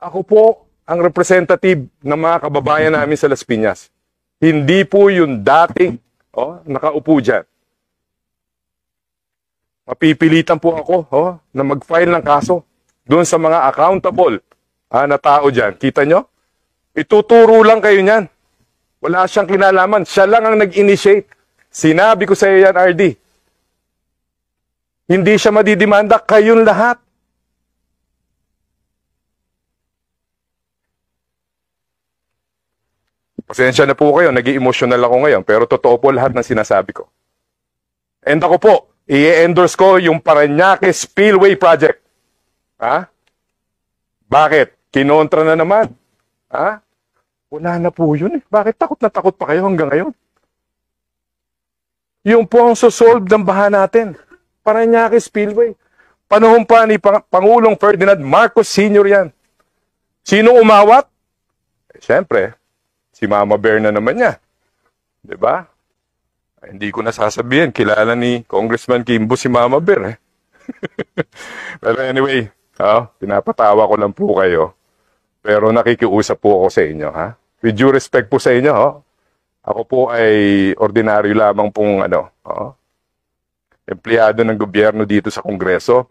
Ako po ang representative ng mga kababayan namin sa Las Piñas. Hindi po yung dating nakaupo dyan. Mapipilitan po ako na mag-file ng kaso doon sa mga accountable na tao dyan. Kita nyo? Ituturo lang kayo niyan. Wala siyang kinalaman. Siya lang ang nag-initiate. Sinabi ko sa iyo yan, RD. Hindi siya madidimanda. Kayong lahat. Pasensya na po kayo. Nag-i-emotional ako ngayon. Pero totoo po lahat ng sinasabi ko. And ako po, i-endorse ko yung Parañaque Spillway Project. Ha? Bakit? Kinontra na naman. Ha? Wala na po yun. Bakit takot na takot pa kayo hanggang ngayon? Yung po ang sosolve ng baha natin. Parañaque Spillway. Panahon pa ni Pangulong Ferdinand Marcos Sr. yan. Sino umawat? Siyempre, si Mama Bear na naman niya. Diba? Hindi ko nasasabihin. Kilala ni Congressman Kimbo si Mama Bear. Pero anyway, pinapatawa ko lang po kayo. Pero nakikiusap po ako sa inyo. With due respect po sa inyo, ako po ay ordinaryo lamang pong empleyado ng gobyerno dito sa Kongreso.